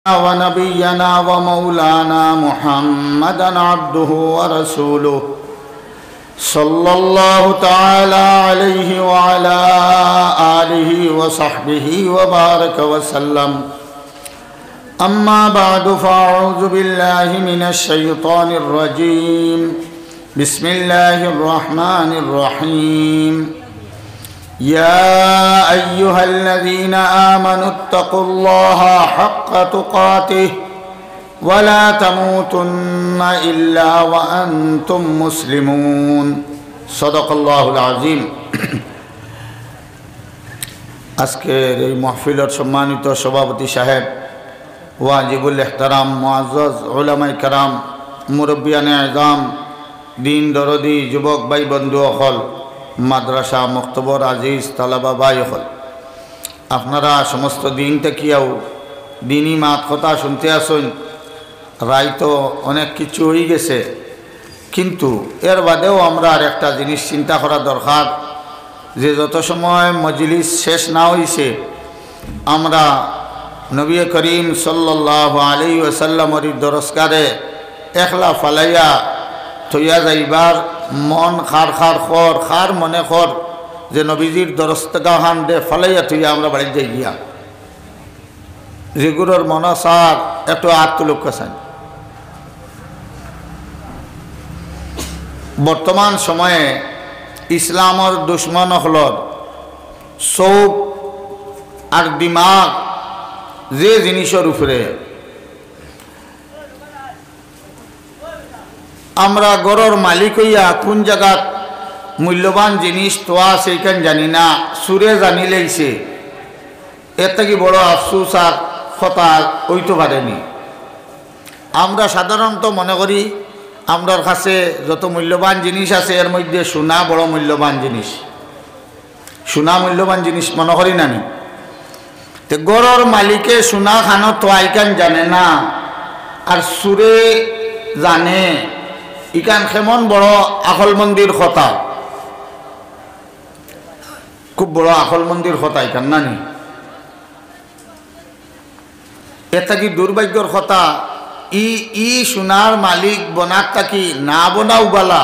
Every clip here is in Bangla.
ونبينا ومولانا محمدا عبده ورسوله صلى الله تعالى عليه وعلى آله وصحبه وبارك وسلم أما بعد فأعوذ بالله من الشيطان الرجيم بسم الله الرحمن الرحيم يا أيها الذين آمنوا اتقوا الله حق تقاته ولا تموتن إلا وأنتم مسلمون صدق الله العظيم আজকের এই মাহফিলের সম্মানিত সভাপতি সাহেব ওয়াজিবুল ইহতারাম মুআজ্জাজ উলামায়ে কেরাম মুরব্বিয়ানে আযম দিন দরদি যুবক ভাই বন্ধু সকল মাদ্রাসা মক্তবর আজিজ তালাবা ভাই হল আপনারা সমস্ত দিন থেকেও দিনই মাত কথা শুনতে আসুন রায় তো অনেক কিছু হয়ে গেছে কিন্তু এর বাদেও আমরা আর একটা জিনিস চিন্তা করা দরকার যে যত সময় মজলিস শেষ না হয়েছে আমরা নবী করিম সাল্লাল্লাহু আলাইহি ওয়াসাল্লামের দরসগারে একলা ফালাইয়া থইয়া যাইবার মন খার খার খর খার মনে খর যে নবীজির দরস্তগাহান দে ফালাইয়া থইয়া আমরা বাড়ি যাই গিয়া যেগুলোর মনসার একটু আত্মলোক চান বর্তমান সময়ে ইসলামর দুশ্মন হলর চৌক আর দিমাগ যে জিনিসের উপরে আমরা গরর মালিক হইয়া কোন জায়গাত মূল্যবান জিনিস তোয়া সেইখান জানি না সুরে জানি লাইছে এর থেকে বড় আফসোস আর কথা হইতে পারেনি আমরা সাধারণত মনে করি আমরার কাছে যত মূল্যবান জিনিস আছে এর মধ্যে সোনা বড় মূল্যবান জিনিস সোনা মূল্যবান জিনিস মনে করি না নি তো গরর মালিকে সোনা খানো তোয়াইকান জানে না আর সুরে জানে ইকান কেমন বড় আখল মন্দির কথা খুব বড় আখল মন্দির কথা ইকান নানি এটা কি দুর্ভাগ্যর কথা ই সোনার মালিক বনাত থাকি না বনাও বালা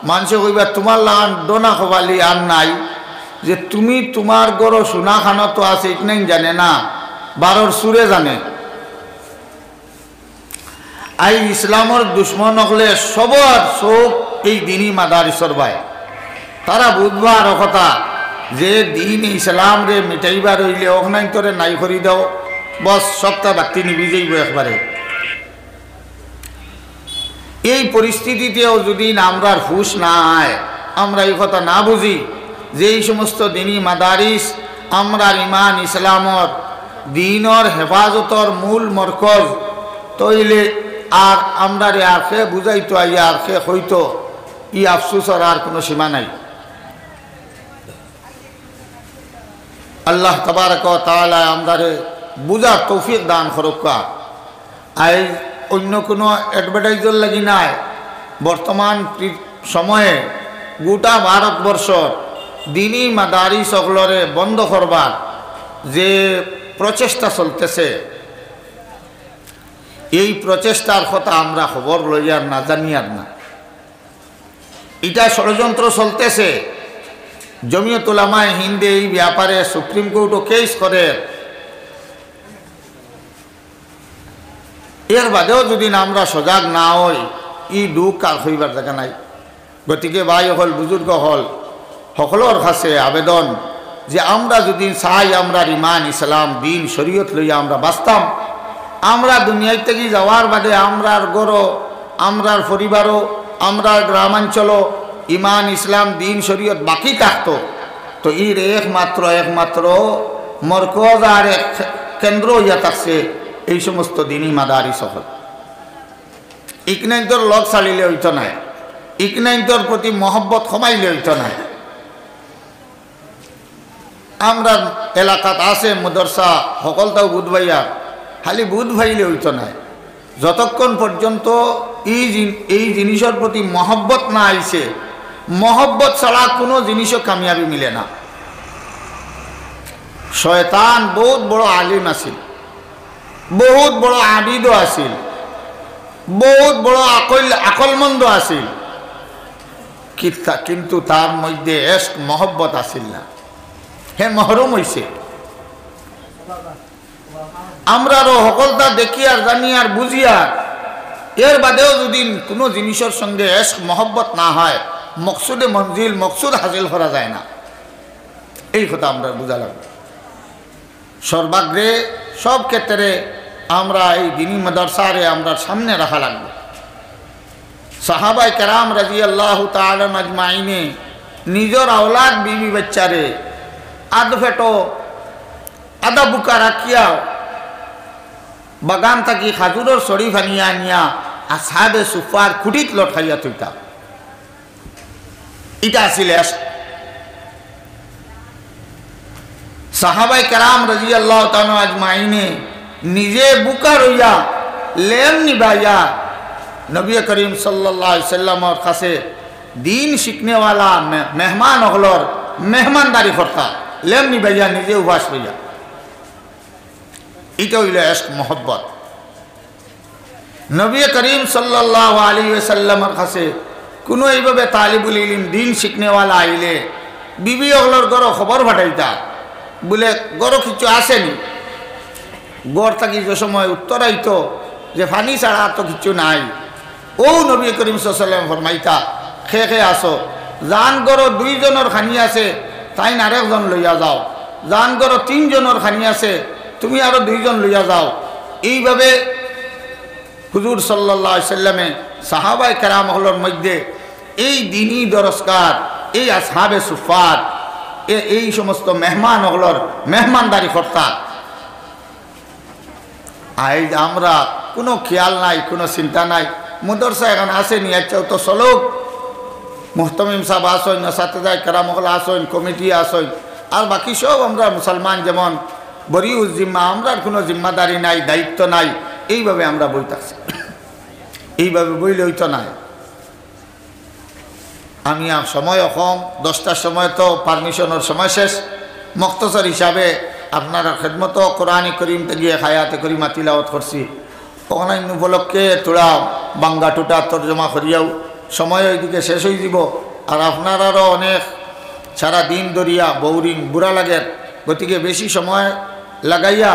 মানুষে কইবা তোমার লাগান দোনা খবালি আর নাই যে তুমি তোমার গড় সোনা খানো তো আছে ইকনাই জানে না বারোর সুরে জানে আই ইসলামর দুশ্মন হলে সবার চোখ এই দিনই মাদারিসর ভাই তারা বুধবার কথা যে দিন ইসলাম রে মিটাইবার হইলে অহনাই তোরে নাই করি দাও বস সপ্তাহ বাতি নিবি যাইব একবারে এই পরিস্থিতিতেও যদি আমরার হুশ না আয় আমরা এই কথা না বুঝি যে এই সমস্ত দিনই মাদারিস আমরার ইমান ইসলামর দিনর হেফাজতর মূল মরকজ তইলে আর আমরা রে আর খে বুঝাইতো আইয়া আর খে হইতো ই আফসোসর আর কোনো সীমা নাই আল্লাহ তাবারক ওয়া তাআলা আমরা রে বুঝার তৌফিক দান করুকা আই অন্য কোনো অ্যাডভার্টাইজার লাগি নাই বর্তমান সময়ে গোটা ভারতবর্ষ দিনই মাদারিস সকলরে বন্ধ করবার যে প্রচেষ্টা চলতেছে এই প্রচেষ্টার কথা আমরা খবর লইয়ার না জানি আর না এটা ষড়যন্ত্র চলতেছে জমিয়ত উলামায়ে হিন্দ এই ব্যাপারে সুপ্রিম কোর্টও কেস করে এর বাদেও যদি আমরা সজাগ না হই ই দুঃখ আর হইবার জায়গা নাই গতিকে ভাই হল বুজুর্গ হল সকলের কাছে আবেদন যে আমরা যদি চাই আমরা ইমান ইসলাম দিন শরীয়ত লইয়া আমরা বাঁচতাম আমরা দুনিয়ায় থেকে যাওয়ার বাদে আমরার গড় আমরার পরিবারও আমরার গ্রামাঞ্চল ইমান ইসলাম দিন শরীয়ত বাকি থাকতো তো এর একমাত্র মরকজ আর এক কেন্দ্র হইয়া থাকছে এই সমস্ত দিনই মাদারিস হল ইকনাইন্তর লগ ছাড়িলে হইতো নাই ইকনাইন্তর প্রতি মহব্বত কমাইলে হইতো নাই আমরা এলাকাত আছে মদরসা সকলটাও বুধ ভাইয়া খালি বুধ ভাইলে হইতো নাই যতক্ষণ পর্যন্ত এই জিনিসের প্রতি মহব্বত না আইছে মহব্বত ছাড়া কোনো জিনিসও কামিয়াবি মিলে না শয়তান বহুত বড় আলিম আছিল বহুত বড় আবিদও আছিল, বহুত বড় আকলমন্দ আছিল, কিন্তু তার মধ্যে এশক মহব্বত আছিল না, হে মহরুম হইছে। আমরা সকলটা দেখি আর জানি আর বুঝি আর এর বাদেও যদি কোনো জিনিসের সঙ্গে এশক মহব্বত না হয়, মকসুদে মঞ্জিল মকসুদ হাসিল করা যায় না। এই কথা আমরা বুঝা লাগবে। সর্বাগ্রে সব ক্ষেত্রে আমরা এই দিনী মাদ্রাসারে আমরা সামনে রাখা লাগবে। সাহাবায়ে কেরাম রাদিয়াল্লাহু তাআলা আজমাইনে নিজের আওলাদ বিবি বাচ্চারে আধ ফেটো আধা বুকা রাখিয়া বাগান থাকি খাজুরের শরীফ আনিয়া আনিয়া আসহাবে সুফার খুঁটিত লটকাইয়া থইতা। এটা আছিল সাহাবায়ে কেরাম রাদিয়াল্লাহু তাআলা আজমাইনে নিজে বুকা রইয়া লেম নিবাইয়া নবী করিম সাল্লাল্লাহু আলাইহি সাল্লামের কাছে দিন শিখনেওয়ালা মেহমান হলর মেহমানদারি করতা, লেম নিবাইয়া নিজে উপাস রইয়া। এটা হইল ইশক মোহব্বত। নবী করিম সাল্লাল্লাহু আলাইহি ওয়াসাল্লামের কাছে কোনো এইভাবে তালিবুল ইলম দিন শিখনেওয়ালা আইলে বিবি হলর গড় খবর পাঠাইতা, বলে গড় কিছু আসেনি। গড় থাকি যে সময় উত্তর আইতো যে ফানি ছাড়া তো কিছু নাই, ও নবী করিম সাল্লাল্লাহু আলাইহি ওয়াসাল্লাম ফরমাইতা খে খে আসো, জান গড় দুইজনের খানি আছে তাই আরেকজন লইয়া যাও, জান গড় তিনজনের খানি আছে তুমি আরো দুইজন লইয়া যাও। এইভাবে হুজুর সাল্লাল্লাহু আলাইহি ওয়াসাল্লামে সাহাবায়ে কেরাম হলর মধ্যে এই দিনী দরজকার এই আসহাবে সুফাত এই সমস্ত মেহমান হলর মেহমানদারি কর্তা। আজ আমরা কোনো খেয়াল নাই, কোনো চিন্তা নাই, মাদ্রাসা এখন আসেনি, আচ্ছা তো চলুক, মুহতামিম সাহেব আসেন, সাথে কেরাম হল আসেন, কমিটি আসেন, আর বাকি সব আমরা মুসলমান যেমন বরিউজ জিম্মা, আমরা কোনো জিম্মাদারি নাই, দায়িত্ব নাই, এইভাবে আমরা বই থাকছি। এইভাবে বইলে হইতো নাই। আমি সময় কম, 10টার সময় তো পারমিশনের সময় শেষ। মুখতসর হিসাবে আপনার খেদমত কোরআন করিম থেকে হায়াতে করিমা তিলাওয়াত করছি। ওখানে উপলক্ষে তোরা বাঙ্গা টুটা তর্জমা করিয়াও সময় ওইদিকে শেষ হয়ে যাব। আর আপনারারও অনেক সারা দিন দরিয়া বৌরিং বুড়া লাগে, গতিকে বেশি সময় লাগাইয়া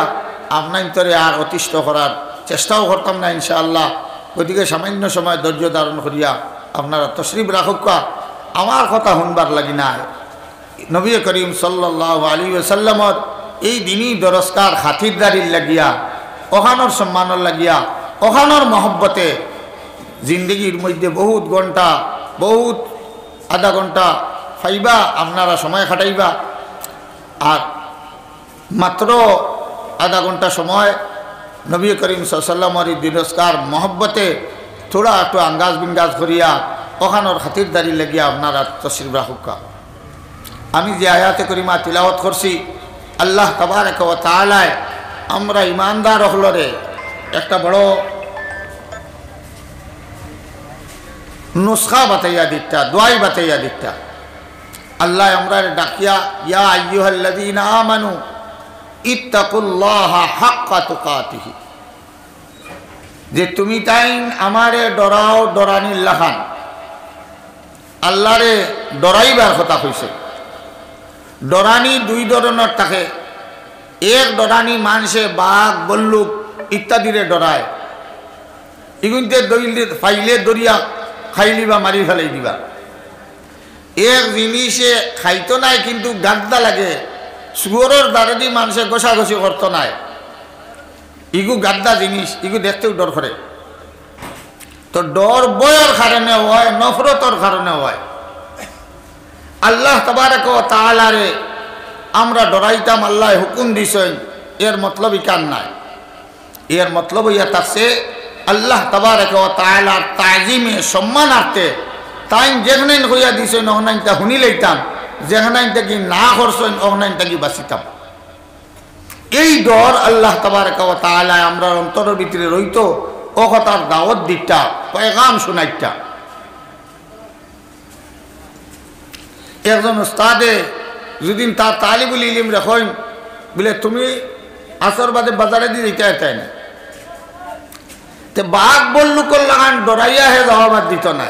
আপনার তরে আর অতিষ্ঠ করার চেষ্টাও করতাম না ইনশাআল্লাহ। গতিকে সামান্য সময় ধৈর্য ধারণ করিয়া আপনারা তশরিফ রাখুকা। আমার কথা শুনবার লাগি না, নবী করিম সাল্লাল্লাহু আলাইহি ওয়াসাল্লামর এই দিনই দরজকার খাতিরদারির লাগিয়া, ওখানোর সম্মানের লাগিয়া, ওখানোর মহব্বতে জিন্দগির মধ্যে বহুত ঘন্টা, বহুত আধা ঘন্টা ফাইবা আপনারা সময় খাটাইবা, আর মাত্র আধা ঘন্টা সময় নবী করিম সাল্লাল্লাহু আলাইহি ওয়াসাল্লামর এই দরজকার মহব্বতে থোড়া একটু আঙ্গাজ বিঙ্গাজ করিয়া ওখানোর খাতিরদারি লাগিয়া আপনারা তশরিফ রাখুকা। আমি যে আয়াতে করিমা তিলাওয়াত করছি, আল্লাহ তাবারক ওয়া তাআলা আমরা ইমানদার হলরে একটা বড় নুসখা বাতাইয়া দিতা, দোয়াই বাতাইয়া দিতা। আল্লাহ আমরা ডাকিয়া ইয়া আইয়ুহাল্লাযীনা আমানু ইত্তাকুল্লাহা হাক্কা তুকাতিহি, যে তুমি তাই আমারে ডরাও ডরানির লাহান। আল্লাহরে ডরাইবার কথা কইছে। ডরানি দুই ধরনের থাকে। এক ডরানি মানুষে বাঘ বল্লুক ইত্যাদিরে ডরায়, এগুনতে দইলে ফাইলে দরিয়া খাইলি বা মারি ফেলাই দিবা। এক জিনিসে খাইতো নাই কিন্তু গাদ্দা লাগে, শুয়োরের দ্বারা মানুষে ঘষাঘষি করতো নাই, ইগু গাদ্দা জিনিস, ইগু দেখতেও ডর করে। তো ডর বয়ের কারণে হয়, নফরতর কারণে হয়। আল্লাহ তাবারক ওয়া তাআলারে আমরা ডরাইতাম, আল্লাহ হুকুম দিছেন, এর মতলব ইকান নাই। এর মতলব ইয়া তাছে আল্লাহ তাবারক ওয়া তাআলার তাজিমে সম্মানার্থে তাই যেখানে হইয়া দিছেন ওখানটা শুনি লইতাম, যেখানে কি না করছেন ওখানটা কি বাঁচিতাম। এই ডর আল্লাহ তাবারক ওয়া তাআলা আমরা অন্তরের ভিতরে রইতো, ও কথার দাওয়াত দিকটা, পয়গাম শোনাইটা। একজন উস্তাদে যদি তার তালিবুল ইলম রাখেন, বলে তুমি আসর বাদে বাজারে দিয়ে দিতে তাই না, তে বাঘ বল্লুকর লাগান ডরাইয়া হে জবাব দিত না।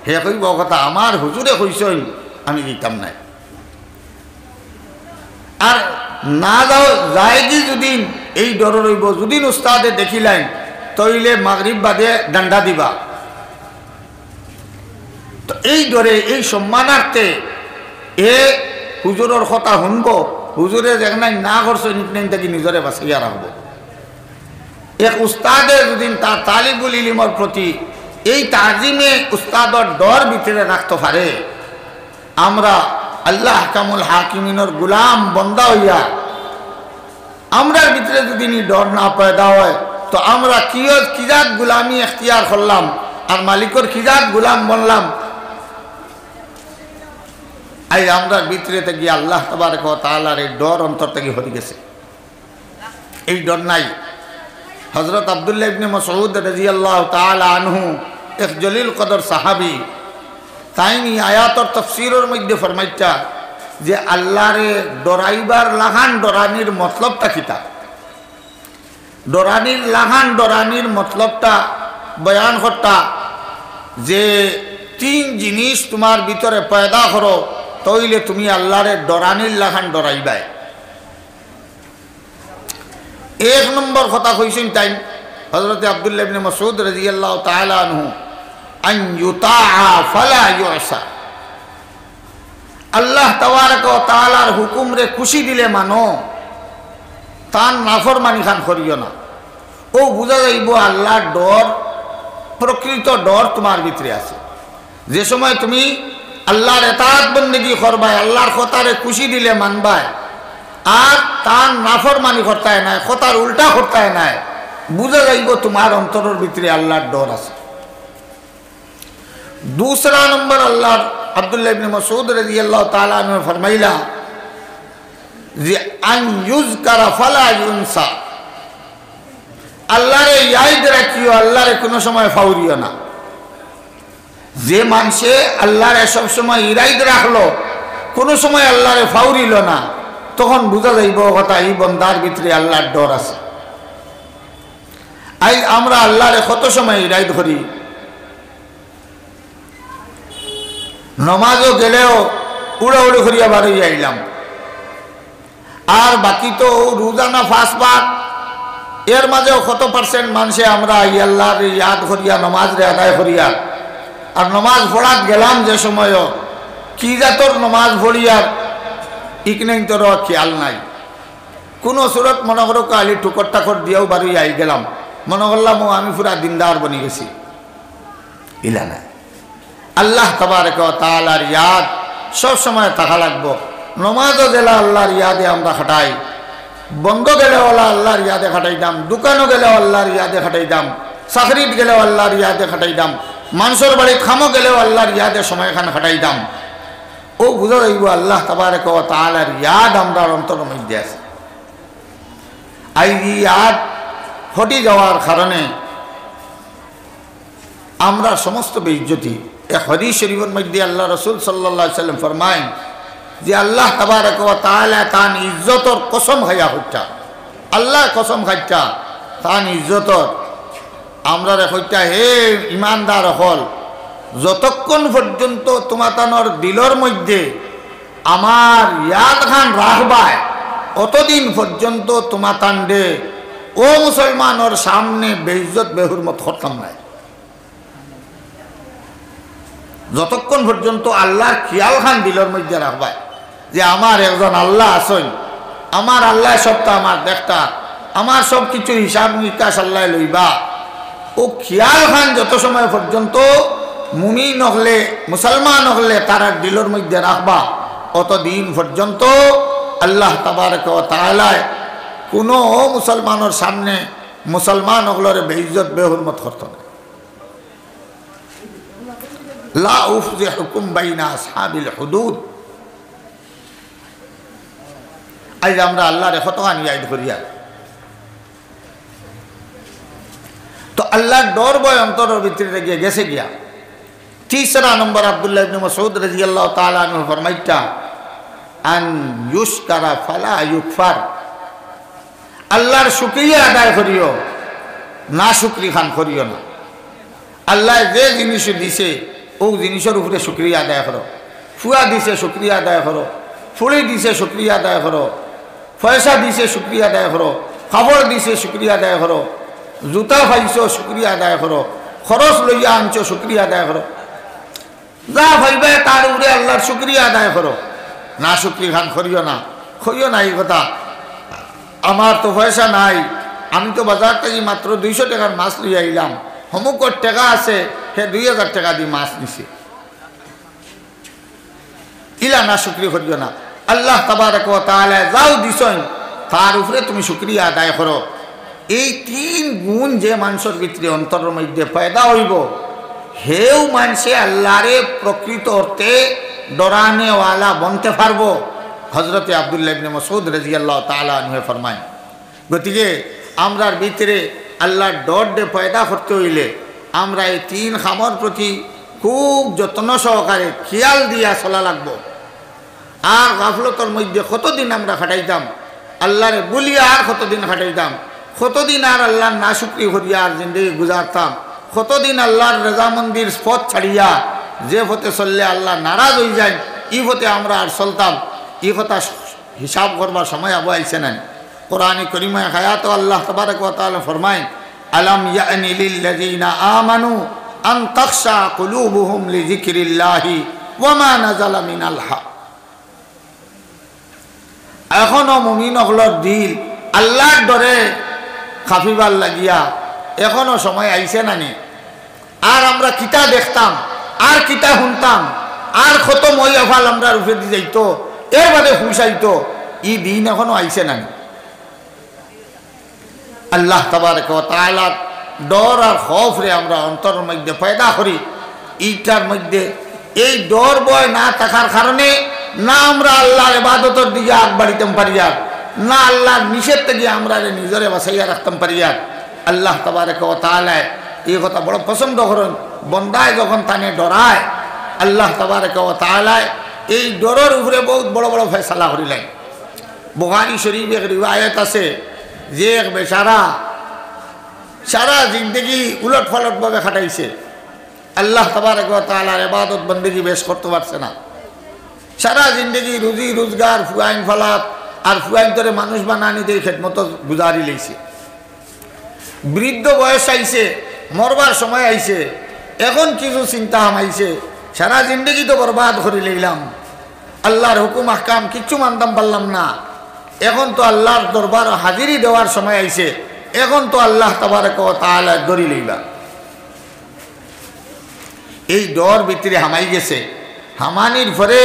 হে কইব কথা আমার হুজুরে কইসই আমি দিতাম নাই। আর না যাও যায় কি যদি এই ডর রইব, যদি উস্তাদে দেখিলেন তইলে মাগরিব বাদে ডান্ডা দিবা। তো এই ডরে এই সম্মানার্থে এ হুজুরের কথা শুনব, হুজুরে যেখানে না করছে নিকনাইন থাকি নিজরে বাঁচাইয়া রাখবো। এক উস্তাদে যদি তার তালিবুল ইলমের প্রতি এই তাজিমে উস্তাদর ডর ভিতরে রাখতে পারে, আমরা আল্লাহ আহকামুল হাকিমিনের গুলাম বন্দা হইয়া আমরার ভিতরে যদি ডর না পয়দা হয়, তো আমরা কিজাত গুলামি এখতিয়ার করলাম আর মালিকর কিজাত গুলাম বনলাম। আই আমরা ভিতরে থেকে আল্লাহ তাবারক ওয়া তাআলার এই ডর অন্তর থেকে হয়ে গেছে, এই ডর নাই। হযরত আব্দুল্লাহ ইবনে মাসউদ রাদিয়াল্লাহু তাআলা আনহু এক জলিল কদর সাহাবী, তাইনি আয়াতর তাফসীরের মধ্যে ফরমাইতা যে আল্লাহরে ডরাইবার লাগান ডরানির মতলবটা কিতা। ডরানির লাগান ডরানির মতলবটা বয়ান করতা যে তিন জিনিস তোমার ভিতরে পয়দা করো তইলে তুমি আল্লাহরে ডরানির লাগান ডরাইবাই। এক নম্বর কথা কইছেন তাই হযরত আব্দুল্লাহ ইবনে মাসউদ রাদিয়াল্লাহু তাআলা আনহু, আন ইউতাআ ফালা ইউসা। আল্লাহ তাবারক ওয়া তাআলার হুকুমরে খুশি দিলে মানো, তার নাফরমানি খান করিও না। ও বুঝা যাইব আল্লাহর ডর, প্রকৃত ডর তোমার ভিতরে আছে। যে সময় তুমি আল্লাহর ইতাআত বন্দেগী করবাই, আল্লাহর কথারে খুশি দিলে মানবাই, আর তার নাফরমানি করতে নাই, কথার উল্টা করতে নাই, বুঝা যাইব তোমার অন্তরের ভিতরে আল্লাহর ডর আছে। दूसरा नंबर अल्लाह अब्दुल्लाह इब्ने मसूद रज़ियल्लाहु ताला अन्हु फरमाइला जे अन युज़करा फला युनसा। अल्लाह रे याद रखियो, अल्लाह रे कोनो समय फाउरियो ना। जे मानसे अल्लाह रे सब समय इराद राखलो, कोनो समय अल्लाह रे फाउरिलो ना, तखन बुझा जाइब কথা এই বন্দার ভিতরে আল্লাহর ডর আছে। আই আমরা আল্লাহ রে কত সময় ইরাদ করি, নমাজও গেলেও উড়াউড়ি করিয়া বাড়ি আইলাম, আর বাকি তো রোজানা 5 বার, এর মাঝেও কত পার্সেন্ট মানুষে আমরা আল্লাহর ইয়াদ করিয়া নমাজ রে আদায় করিয়া, আর নমাজ পড়াত গেলাম যে সময়ও কি জাতর নমাজ পড়িয়ার ইকনেই তোর খেয়াল নাই। কোনো সুরত মনে করো কালি টুকর টাকর দিয়েও বাড়ি আই গেলাম, মনে করলাম আমি পুরা দিনদার বনি গেছি, ইলা না। আল্লাহ তাবারক ওয়া তাআলার ইয়াদ সব সময় থাকা লাগবো। নমাজও গেলে আল্লাহর ইয়াদে আমরা খাটাই, বন্ধ গেলেও আল্লাহর ইয়াদে খাটাইতাম, দোকানও গেলেও আল্লাহর ইয়াদে খাটাইতাম, চাকরিত গেলেও আল্লাহর ইয়াদে খাটাইতাম, মানুষের বাড়িত খামো গেলেও আল্লাহর ইয়াদে সময়খান খাটাইতাম। ও বুঝা যাইব আল্লাহ তাবারক ওয়া তাআলার ইয়াদ আমরা অন্তরের মধ্যে আছে। এই ইয়াদ হটি যাওয়ার কারণে আমরা সমস্ত বেইজ্জতি। এক হাদিস শরীফের মধ্যে আল্লাহ রাসূল সাল্লাল্লাহু আলাইহি সাল্লাম ফরমায় যে আল্লাহ তাবারক ওয়া তাআলা তান ইজ্জতর কসম খাইয়া হইতা, আল্লাহ কসম খাইতা তান ইজ্জতর আমরা কইতা, হে ইমানদার হল, যতক্ষণ পর্যন্ত তোমাতানোর দিলর মধ্যে আমার ইয়াদ খান রাখবায়, অতদিন পর্যন্ত তোমাতান দে ও মুসলমানের সামনে বেইজ্জত বেহুরমত করতাম নাই। যতক্ষণ পর্যন্ত আল্লাহর খেয়াল খান দিলর মধ্যে রাখবায় যে আমার একজন আল্লাহ আছেন, আমার আল্লাহ সবটা আমার দেখতা, আমার সব কিছু হিসাব নিকাশ আল্লাহ লইবা, ও খেয়াল খান যত সময় পর্যন্ত মুমিন হলে মুসলমান হলে তারা দিলর মধ্যে রাখবা, অতদিন পর্যন্ত আল্লাহ তাবারক ওয়া তাআলা কোনো মুসলমানের সামনে মুসলমান হলের বেইজ্জত বেহুরমত করত না। লা উফজিহুকুম বাইনা আসহাবিল হুদুদ। আজ আমরা আল্লাহর কতখানি ইয়াদ করিয়া, তো আল্লাহর ডর ভয় অন্তরের ভিতরে গিয়ে গেছে গিয়া। तीसरा नंबर अब्दुल्लाह इब्ने मसूद रज़ियल्लाहु ताला अन्हु फरमाइता अन युशकरा फला युकफर। আল্লাহর শুকরিয়া আদায় করিও, না শুকরি খান করিও না। আল্লাহ যে জিনিস দিছে ও জিনিসের উপরে শুক্রিয়া আদায় করো। ফুয়া দিছে শুক্রিয়া আদায় করো, ফুড়ি দিছে শুক্রিয়া আদায় করো, পয়সা দিছে শুক্রিয়া আদায় করো, খাবার দিছে শুক্রিয়া আদায় করো, জুতা পাইছো শুক্রিয়া আদায় করো, খরচ লইয়া আনছো শুক্রিয়া আদায় করো। যা ভাইবে তার উপরে আল্লাহর শুক্রিয়া আদায় করো, না শুক্রি খান করিও না এই কথা। আমার তো পয়সা নাই, আমি তো বাজার থেকে মাত্র 200 টাকার মাছ লইয়া আইলাম, হমুকর টাকা আছে সে 2000 টাকা দিয়ে মাছ নিছে, ইলা না শুক্রিয়া করিও না। আল্লাহ তাবারক ওয়া তাআলা যাও দিছেন তার উপরে তুমি শুক্রিয়া আদায় করো। এই 3 গুণ যে মানুষের ভিতরে অন্তরের মধ্যে পয়দা হইব, হেউ মানুষে আল্লাহরে প্রকৃত অর্থে ডরানেওয়ালা বনতে পারবো। হযরতে আব্দুল্লাহ ইবনে মাসউদ রাদিয়াল্লাহু তাআলা আনহু ফরমায়, গতিকে আমরার ভিতরে আল্লাহর ডর পয়দা করতে হইলে আমরা এই 3 খামর প্রতি খুব যত্ন সহকারে খেয়াল দিয়া চলা লাগবো। আর গাফলতর মধ্যে কতদিন আমরা খাটাইতাম, আল্লাহরে বলিয়া আর কতদিন খাটাইতাম, কতদিন আর আল্লাহর না শুকরি করিয়া আর জিন্দগি গুজারতাম, কতদিন আল্লাহর রেজামন্দির পথ ছাড়িয়া যে পথে চললে আল্লাহ নারাজ হয়ে যায় ই পথে আমরা আর চলতাম। এই কথা হিসাব করবার সময় আবু আইছে না। কোরআনে কারীমে হায়াত আল্লাহ তাবারক ওয়া তাআলা ফরমায়, আলাম ইয়ানি লিল্লাযিনা আমানু আন তাখশা কুলুবুহুম লিযিকরিল্লাহি ওয়া মা নাযালা মিনাল হক। এখনো মুমিন হলর দিল আল্লাহর ডরে খাফিবার লাগিয়া এখনো সময় আইছে নানি। আর আমরা কিতা দেখতাম আর কিতা শুনতাম আর কত মই আফাল আমরা রূপে দি যাইতো, এর বাদে হুসাইতো, ই দিন এখনো আইছে নানি। আল্লাহ তাবারক ওয়া তাআলা ডর আর খৌফ রে আমরা অন্তরের মধ্যে পয়দা করি। এইটার মধ্যে এই ডর ভয় না থাকার কারণে না আমরা আল্লাহর ইবাদতের দিকে আগ বাড়িতাম পারি, আর না আল্লাহর নিষেধ থেকে আমরা নিজরে বাঁচাইয়া রাখতাম পারি। আর আল্লাহ তাবারক ওয়া তাআলা এই কথা বড় পছন্দ করেন, বন্দায় যখন তানে ডরায় আল্লাহ তাবারক ওয়া তাআলা এই ডরের উপরে বহুত বড় বড় ফয়সালা করিলেন। বুখারী শরীফ এক রিওয়ায়াত আছে যে এক বেচারা সারা জিন্দগি উলট পালটভাবে খাটাইছে, আল্লাহ তাবারক ওয়া তাআলার ইবাদত বন্দেগী বেশ করতে পারছে না। সারা জিন্দগি রুজি রোজগার ফুয়াইন ফালাত আর ফুয়াইন তরে মানুষ বানানিতে খেদমত গুজারি লইছে। বৃদ্ধ বয়স আইছে, মরবার সময় আইছে, এখন কিছু চিন্তা হামাইছে, সারা জিন্দগি তো বরবাদ করে লইলাম, আল্লাহর হুকুম আহকাম কিচ্ছু মানতাম পারলাম না, এখন তো আল্লাহর দরবার হাজিরি দেওয়ার সময় আইছে, এখন তো আল্লাহ তাবারক ওয়া তাআলা ধরি লইবা। এই ডর ভিতরে হামাই গেছে। হামানির পরে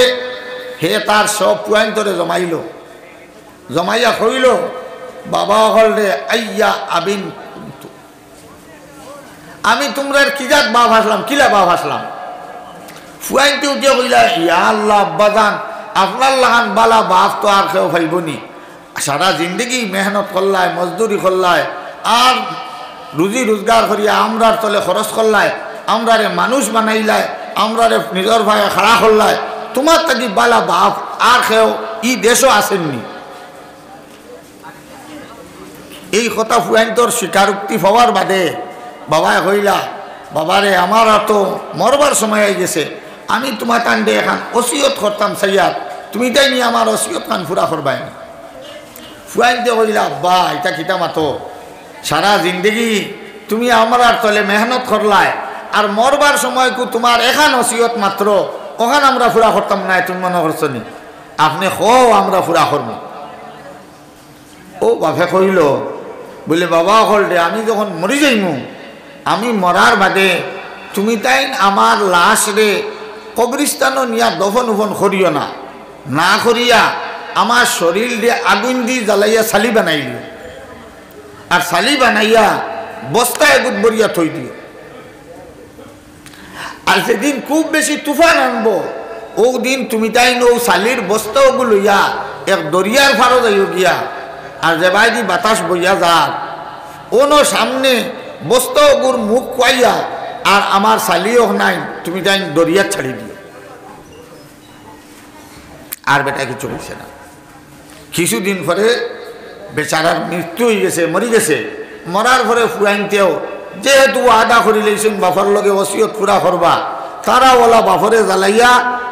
হে তার সব পুয়াইন তরে জমাইয়া কইল, বাবা হল রে আইয়া আবিন, আমি তোমরা কি জাত বাপ হাসলাম, কিলা বাপ হাসলাম। ফুয়াইনতে উঠে কইলা, ইয়া আল্লাহ আব্বাজান, আপনার লাগান বালা বাপ তো আর কেউ ভাইবনি, সারা জিন্দগি মেহনত করলায়, মজদুরি করলায়, আর রুজি রোজগার করিয়া আমরার তলে খরচ করলায়, আমরারে মানুষ বানাইলায়, আমরারে নিজের ভাই খাড়া করলায়, তোমার তাকি বালা বাপ আর কেউ ই দেশও আসেননি। এই কথা ফুয়াইন তোর স্বীকারোক্তি হওয়ার বাদে বাবায় কইলা, বাবারে আমার আর তো মরবার সময় হয়ে গেছে, আমি তোমার টান্ডে এখন ওসিয়ত করতাম সাইয়াদ, তুমি তাই নিয়ে আমার ওসিয়ত কান ফুরা করবাই না। ফুয়াইনতে কইলা, আব্বা এটা কিতা মাতো, সারা জিন্দগি তুমি আমার আর তলে মেহনত করলায়, আর মরবার সময় কু তোমার এখান ওসিয়ত মাত্র, ওখান আমরা ফুরা করতাম না, তুমি মনে করছো নি? আপনি খো আমরা ফুরা করবো। ও বাপে কইল, বলে বাবা হল রে, আমি যখন মরি যাইমু, আমি মরার বাদে তুমি তাই আমার লাশ রে কবরিস্তানও নিয়া দফন উফন করিও না, না করিয়া আমার শরীর দিয়ে আগুন দিয়ে জ্বালাইয়া সালি বানাইল, আর সালি বানাইয়া বস্তায় গুদ বরিয়া থই দিও। আর সেদিন খুব বেশি তুফান আনবো, ও দিন তুমি তাই নো সালির বস্তাগুলো লইয়া এক দরিয়ার ফারো যাইও গিয়া, আর যে বাইদি বাতাস বইয়া যার ওনো সামনে বস্তাগুর মুখ কুয়াইয়া, আর আমার সালিও নাই, তুমি তাই দরিয়ার ছাড়ি দিও। আর বেটা কিছু হয়েছে না। কিছুদিন পরে বেচারার মৃত্যু হয়ে গেছে, মরি গেছে। মরার পরে ফুয়াইনতেও যেহেতু আদা করি লইছেন বাফার লগে ওসিয়ত পুরা করবা, তারা ওলা বাফরে জ্বালাইয়া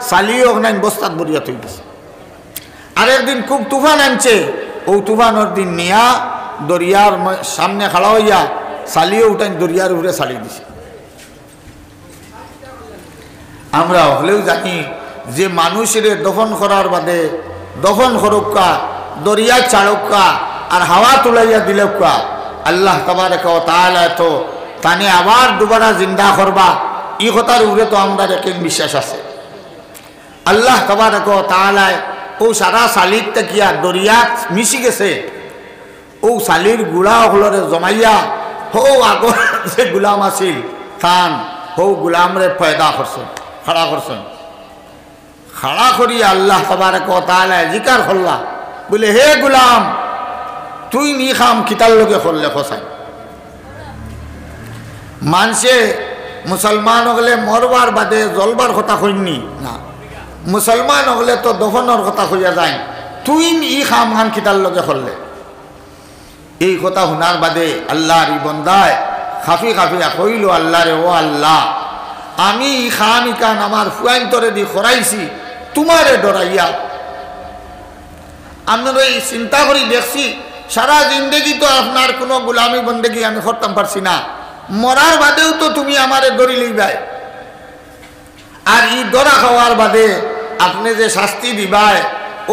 চালিয়ে ওখানে বস্তাত বরিয়া থই দিছে। আরেকদিন খুব তুফান আনছে, ও তুফানোর দিন নিয়া দরিয়ার সামনে খাড়া হইয়া চালিয়ে উঠান দরিয়ার উপরে চালিয়ে দিছে। আমরা হলেও জানি যে মানুষের দফন করার বাদে দফন করুকা, দরিয়া চাড়ুকা আর হাওয়া তুলাইয়া দিলকা, আল্লাহ তাবারক ওয়া তাআলা তো তানে আবার দুবারা জিন্দা করবা, এই কথার উপরে তো আমরা এক বিশ্বাস আছে। আল্লাহ তাবারক ওয়া তাআলা ও সারা সালির তাকিয়া দরিয়া মিশি গেছে, ও সালির গুড়া হলরে জমাইয়া হো আগর যে গুলাম আছিল তান হো গুলামরে পয়দা করছেন, খাড়া করছেন। খাড়া করিয়া আল্লাহ তাবারক ওয়া তাআলা জিকার করলা, বলে হে গুলাম তুই নি খাম কিতার লোকে করলে খসাই। মানুষে মুসলমান হলে মরবার বাদে জলবার কথা কইনি না, মুসলমান হলে তো দফনের কথা কইয়া যায়, তুই ই খাম খান কিতার লোকে করলে। এই কথা শোনার বাদে আল্লাহর ই বন্দায় খাফি খাফিয়া কইল, আল্লাহ রে ও আল্লাহ, আমি ই খাম ইকান আমার ফুয়াইন্তরে দি খরাইছি তোমারে ডরাইয়া। আমরা এই চিন্তা করি দেখছি সারা জিন্দগি তো আপনার কোনো গোলামি বন্দেগি আমি করতাম পারছি না, মরার বাদেও তো তুমি আমারে দড়ি লইবাই, আর ই ডরা খাওয়ার বাদে আপনি যে শাস্তি দিবাই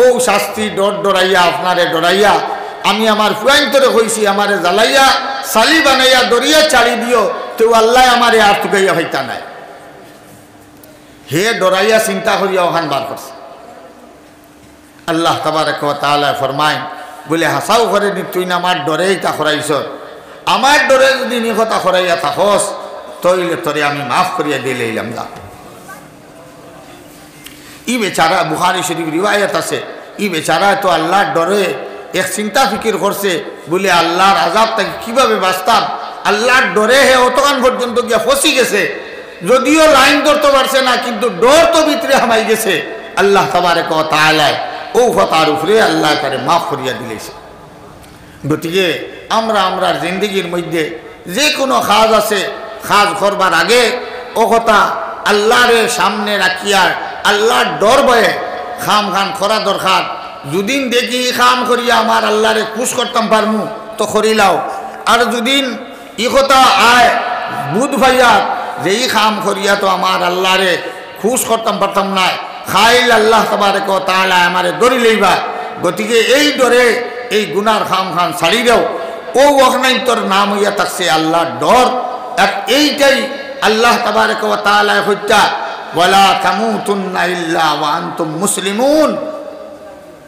ও শাস্তি ডরাইয়া আপনারে ডরাইয়া আমি আমার ফুয়াইন্তরে কইছি আমারে জ্বালাইয়া সালি বানাইয়া দরিয়া চাড়ি দিও, তো আল্লাহ আমারে আর টুকাইয়া হইতা নাই। হে ডরাইয়া চিন্তা করিয়া ওখান বার করছে। আল্লাহ তাবারক ওয়া তাআলা ফরমায়, বলে হাসাও করে নি তুই না আমার ডরেই তা খরাইছ, আমার ডরে যদি নি কথা খরাইয়া থাকস তইলে তোরে আমি মাফ করিয়া দিলাম না। ই বেচারা বুখারী শরীফ রিওয়ায়াত আছে, ই বেচারা তো আল্লাহর ডরে এক চিন্তা ফিকির করছে, বলে আল্লাহর আযাব থেকে কিভাবে বাঁচতাম, আল্লাহর ডরে হে অতখান পর্যন্ত গিয়া ফসি গেছে, যদিও লাইন ধরতে পারছে না কিন্তু ডর তো ভিতরে হামাই গেছে। আল্লাহ তাবারক ওয়া তাআলা ও কথার উপরে আল্লাহ তারে মাফ করিয়া দিলেছে। গতিকে আমরা জিন্দগির মধ্যে যে কোনো কাজ আছে, কাজ করবার আগে ও কথা আল্লাহরে সামনে রাখিয়া আল্লাহর ডর ভয়ে খাম খান করা দরকার। যদিন দেখি খাম করিয়া আমার আল্লাহরে খুশ করতাম পারমু তো করিলাও, আর যদিন ই কথা আয় বুধ ভাইয়া যে ই খাম করিয়া তো আমার আল্লাহরে খুশ করতাম পারতাম না, খাইল আল্লাহ তাবারক ওয়া তাআলা আমারে দড়ি লইবা। গতিকে এই ডরে এই গুনার খাম খান ছাড়ি দাও, ও ওখানে তোর নাম হইয়া থাকছে আল্লাহর ডর। আর এইটাই আল্লাহ তাবারক ওয়া তাআলা হত্যা ওয়ালা তামুতুন্না ইল্লা ওয়া আনতুম মুসলিমুন,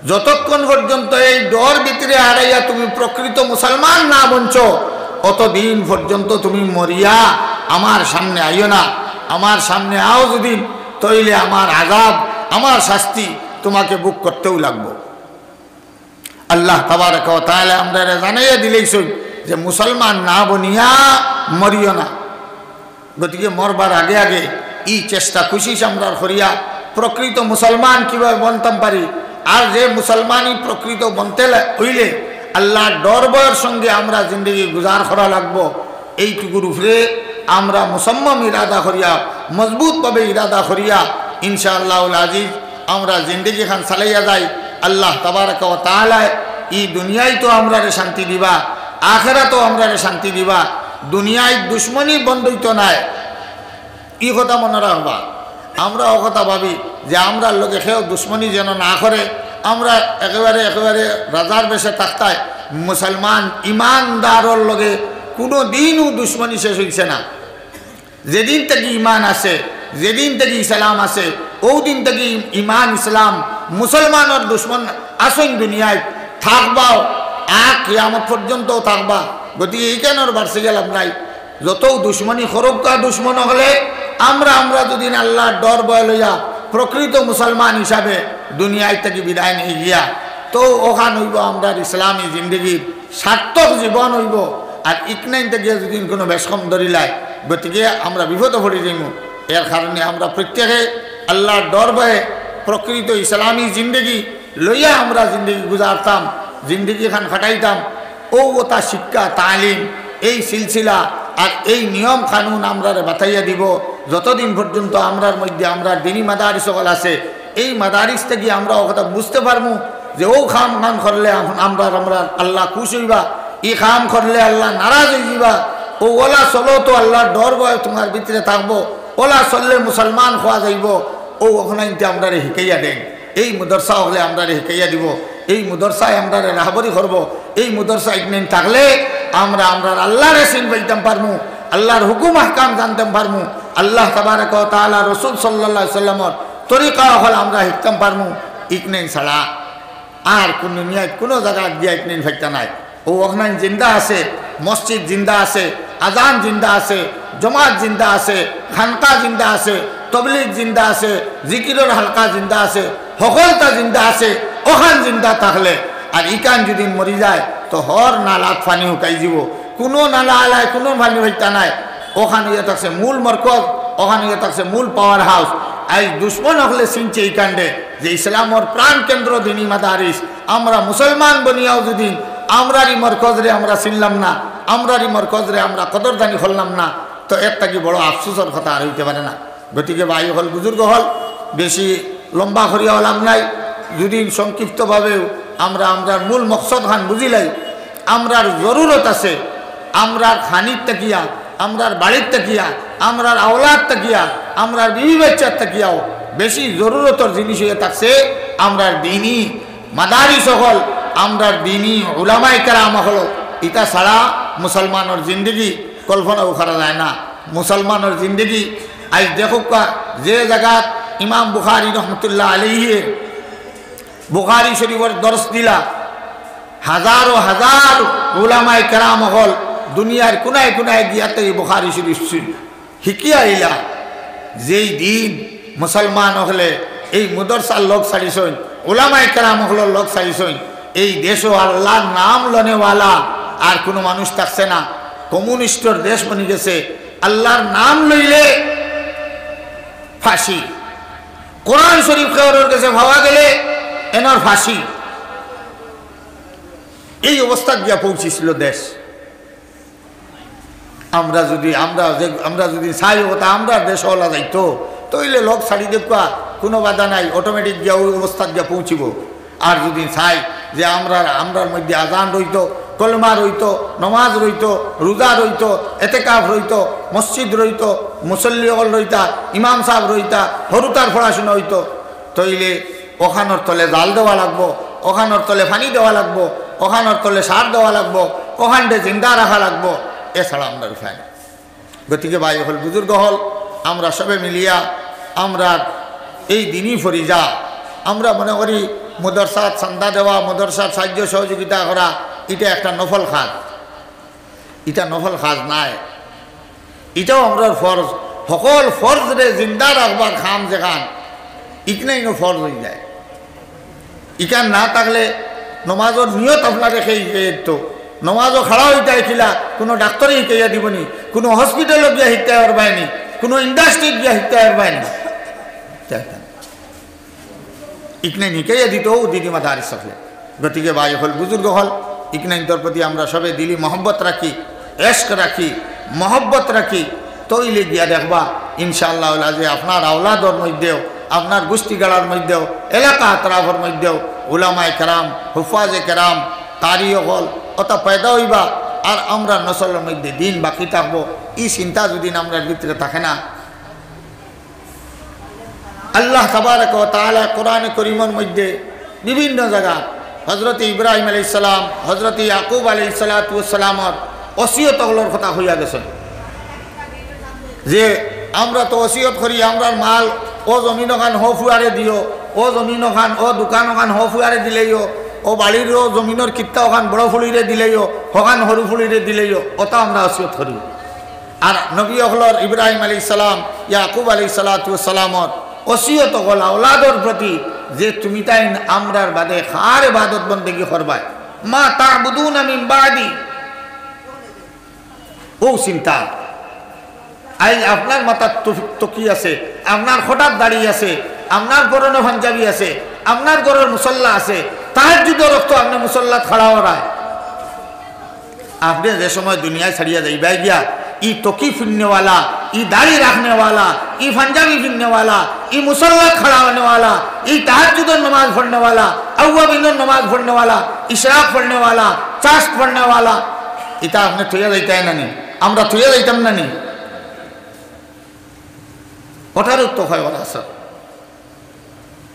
যতক্ষণ পর্যন্ত এই ডর ভিতরে হারাইয়া তুমি প্রকৃত মুসলমান না বঞ্চ, অতদিন পর্যন্ত তুমি মরিয়া আমার সামনে আইও না। আমার সামনে আও যদি তইলে আমার আযাব আমার শাস্তি তোমাকে বুক করতেও লাগবো। আল্লাহ তাবারক ওয়া তাআলা আমরা জানাইয়া দিলেইছেন যে মুসলমান না বনিয়া মরিও না। গতিকে মরবার আগে আগে ই চেষ্টা খুশি আমরা করিয়া প্রকৃত মুসলমান কিভাবে বনতাম পারি, আর যে মুসলমানই প্রকৃত বনতে হইলে আল্লাহর ডর ভয়ের সঙ্গে আমরা জিন্দগি গুজার করা লাগবো। এইটুকুর উপরে আমরা মুসম্মম ইরাদা করিয়া মজবুতভাবে ইরাদা করিয়া ইনশাআল্লাহুল আজিজ আমরা জিন্দগি খান চালাইয়া যাই। আল্লাহ তাবারক ওয়া তাআলা ই দুনিয়ায় তো আমরা শান্তি দিবা, আখিরাতেও আমরা শান্তি দিবা। দুনিয়ায় দুশ্মনী বন্ধইত নাই, ই কথা মনে রাখবা। আমরা ও কথা ভাবি যে আমরা লোকে সেও দুশ্মনী যেন না করে, আমরা একেবারে রাজার বেশে থাকতায় মুসলমান ইমানদারর লগে কোনো দিনও দুশ্মনী শেষ হইছে না। যেদিন থেকে ইমান আছে, যেদিন থেকে ইসলাম আছে, ও দিন থেকে ইমান ইসলাম মুসলমানের দুশ্মন আসেন দুনিয়ায় থাকবাও, আর কিয়ামত পর্যন্তও থাকবা। গতিকে এইখানের বাড়ছে গেলাম নাই, যত দুশ্মনী খরবকা দুশ্মন হলে আমরা যদি আল্লাহর ডর ভয় লইয়া প্রকৃত মুসলমান হিসাবে দুনিয়ায় থেকে বিদায় নিয়ে গিয়া তো ওখান হইব আমরা ইসলামী জিন্দগির সার্থক জীবন হইব। আর ইকনাইন থেকে যদি কোনো বেশকম ধরিলায় গতিকে আমরা বিপদে পড়ে যাইব। এর কারণে আমরা প্রত্যেকে আল্লাহর ডর ভয়ে প্রকৃত ইসলামী জিন্দগি লইয়া আমরা জিন্দগি গুজারতাম, জিন্দগি খান খাটাইতাম। ও তা শিক্ষা তালিম এই সিলসিলা আর এই নিয়ম কানুন আমরা বাতাইয়া দিব যতদিন পর্যন্ত আমরার মধ্যে আমরা দিনী মাদারিস সকল আছে এই মাদারিস থেকে আমরা ও কথা বুঝতে পারবো যে ও খাম খান করলে আমরা আল্লাহ খুশ হইবা ই খাম করলে আল্লাহ নারাজ হয়ে যাবা ও ওলা চলো তো আল্লাহর ডর ভয় তোমার ভিতরে থাকবো ওলা চললে মুসলমান হওয়া যাইব ও ওখানে আমরা শিকাইয়া দেন এই মুদরসা হলে আমরা শিকাইয়া দিব এই মুদরসায় আমরা রাহবরি করবো এই মুদরসা একদিন থাকলে আমরা আল্লাহর চিন পাইতাম পারমু আল্লাহর হুকুম আহকাম জানতাম পারমু আল্লাহ তাবারক ওয়া তাআলা রাসূল সাল্লাল্লাহু আলাইহি সাল্লামের তরিকা হল আমরা শিখতাম পারমু ইকনেন ছাড়া আর কোন দুনিয়ায় কোনো জায়গা গিয়া ইকনেন ফাইতা নাই ও ওখানে জিন্দা আছে মসজিদ জিন্দা আছে আজান জিন্দা আছে জমাত জিন্দা আছে খানকা জিন্দা আছে তবলিগ জিন্দা আছে জিকিরের হালকা জিন্দা আছে সকলটা জিন্দা আছে ওখান জিন্দা থাকলে আর ইকান যদি মরি যায় তো হর নালাত পানি শুকাই যাব কোনো নালা আলায় কোনো পানি হইতা নাই ওখানে ইয়ে থাকছে মূল মরকজ ওখানে ইয়ে থাকছে মূল পাওয়ার হাউস আজ দুশ্মন হলে চিনছে এই কাণ্ডে যে ইসলামর প্রাণ কেন্দ্র দিনী মাদারিস আমরা মুসলমান বনিয়াও যদি আমরারই মরকজরে আমরা চিনলাম না আমরারই মরকজরে আমরা কদরদানি হলাম না তো একটা কি বড় আফসোসের কথা আর হইতে পারে না গতিকে ভাই হল বুজুর্গ হল বেশি লম্বা করিয়া হলাম নাই যদি সংক্ষিপ্তভাবেও আমরার মূল মকসদ খান বুঝিলাই আমরার জরুরত আছে আমরার খানির তাকিয়া আমরার বাড়ির তাকিয়া আমরার আওলাদ তাকিয়া আমরার বিবি বাচ্চার তাকিয়াও বেশি জরুরতর জিনিস হয়ে থাকছে আমরার দিনী মাদারিস হল আমরার দিনী উলামায়ে কেরাম হল এটা ছাড়া মুসলমানের জিন্দগি কল্পনাও করা যায় না মুসলমানের জিন্দগি আজ দেখো যে জায়গাত ইমাম বুখারী রহমতুল্লাহ আলাইহি বুখারী শরীফের দর্শ দিলা হাজারো হাজার উলামায়ে কেরাম হল দুনিয়ার কোনায় কোনায় গিয়াতে বুখারী শরীফ শিকিয়া আইলা যেই দিন মুসলমান হলে এই মুদরসার লোক ছাড়িছই উলামায়ে কেরাম হলের লোক ছাড়িছই এই দেশও আল্লাহর নাম লনেওয়ালা আর কোনো মানুষ থাকছে না কমিউনিস্টর দেশ বনে গেছে আল্লাহর নাম লইলে ফাঁসি কোরআন শরীফ কেউর কাছে ভাবা গেলে এনার ফাঁসি এই অবস্থা গিয়া পৌঁছেছিল দেশ আমরা যদি চাই হতা আমরা দেশ হলা যাইতো তইলে লোক ছাড়ি দেখবা কোনো বাধা নাই অটোমেটিক গিয়া ওই অবস্থা গিয়া পৌঁছিব আর যদি চাই যে আমরার মধ্যে আজান রইতো কলমা রইতো নমাজ রইতো রোজা রইতো এতেকাফ রইতো মসজিদ রইতো মুসল্লি হল রইতা ইমাম সাহেব রইতা হরুতার পড়াশোনা হইতো তইলে ওখানোর তলে জাল দেওয়া লাগবো ওখানোর তলে পানি দেওয়া লাগবো ওখানোর তলে সার দেওয়া লাগবো ওখানটে জিন্দা রাখা লাগবো এছাড়া আমরা উপায় না গতিকে ভাই হল বুজুর্গ হল আমরা সবে মিলিয়া আমরা এই দিনই ফরিজা আমরা মনে করি মদরসার চান্দা দেওয়া মদরসার সাহায্য সহযোগিতা করা এটা একটা নফল কাজ এটা নফল কাজ নাই এটাও আমরা ফরজ সকল ফরজরে জিন্দা রাখবার খাম যেখান ইকনাই ফরজ হয়ে যায় ইকান না থাকলে নমাজের নিয়ত আপনার রেখে তো নমাজও খাড়া হইতে খিলা কোনো ডাক্তারে শিকাইয়া দিবনি কোনো হসপিটালে গিয়া শিখতে পারবায়নি কোনো ইন্ডাস্ট্রি গিয়া শিখতে পারবায়নি ইকনাই শিকাইয়া দিতেও দিদি মাদারিস সকলে গতিকে ভাই হল বুজুর্গ হল ইকনাইনটার প্রতি আমরা সবে দিলি মহব্বত রাখি এশক রাখি মহব্বত রাখি তৈলে গিয়া দেখবা ইনশাআল্লাহ যে আপনার আওলাদর মধ্যেও আপনার গোষ্ঠী গাড়ার মধ্যেও এলাকা আতরাফের মধ্যেও উলামায়ে কেরাম হুফাজে কেরাম কারি হল অত পয়দা হইবা আর আমরা নসলের মধ্যে দিন বাকি থাকবো এই চিন্তা যদি আমরা ভিতরে থাকে না আল্লাহ তাবারক ওয়া তাআলা কোরআনে করিমের মধ্যে বিভিন্ন জায়গা হযরত ইব্রাহিম আলাইহিস সালাম হযরত ইয়াকুব আলাইহিস সালাতু ওয়াস সালামের ওসিয়ত হলোর কথা হইয়া গেছে যে আমরা তো ওসিয়ত করি আমরার মাল ও জমিন খান হ ফুয়ারে দিও ও জমিন খান ও দোকান খান হ ফুয়ারে দিলেইও ও বাড়ির জমিনের কিত্তা ওখান বড় ফুলিরে দিলেইও হকান সরু ফুলিরে দিলেইও ওটা আমরা ওসিয়ত করি আর নবী হলর ইব্রাহিম আলাইহিস সালাম ইয়াকুব আলাইহিস সালাতু ওয়াস সালামর ওসিয়ত হল আওলাদর প্রতি যে তুমি তাই আমরার বাদে খার ইবাদত বন্দেগী করবাই মা তা'বুদুনা মিন বাদি ও চিন্তা আজ আপনার মাথার টকি আছে আপনার হঠাৎ দাঁড়িয়ে আছে আপনার পরনে পাঞ্জাবি আছে আপনার ঘরের মুসল্লা আছে তাহাজ্জুদের রক্ত আপনি মুসল্লাত খাড়া হরায় आपने जे समय दुनिया छड़िया जाइबा गया ई टोकी फिरने वाला, ई दाढ़ी रखने वाला, ई पंजाबी फिरने वाला, ई मुसल्ला खड़ा होने वाला, ई तहज्जुद नमाज पढ़ने वाला, अव्वाबिन नमाज पढ़ने वाला, इशराक पढ़ने वाला, चाश पढ़ने वाला, इता आपने थुया जाइता है ना नहीं, আমরা থুয়ে যাইতাম না নি? ওটার তো হয় ওরা সব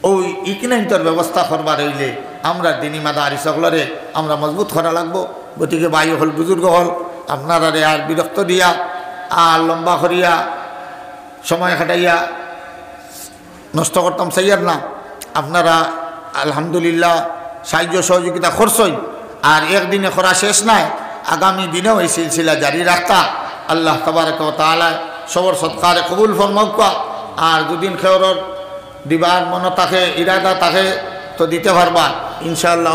ওই ইকনাইন্তর ব্যবস্থা করবার হইলে আমরা দিনী মাদারি সকলরে আমরা মজবুত করা লাগবো। গতিকে বায়ু হল বুজুর্গ হল আপনারা আর বিরক্ত দিয়া আর লম্বা করিয়া সময় কাটাইয়া নষ্ট করতাম চাইয়ার না। আপনারা আলহামদুলিল্লাহ সাহায্য সহযোগিতা করছই, আর একদিনে করা শেষ নাই, আগামী দিনেও এই সিলসিলা জারি রাখতা। আল্লাহ তাবারক ওয়া তাআলা সবর সৎকারে কবুল ফরমাউকা। আর দুদিন খেয়রর দিবার মন তাকে ইরাদা তাকে তো দিতে পারবা ইনশাআল্লাহ।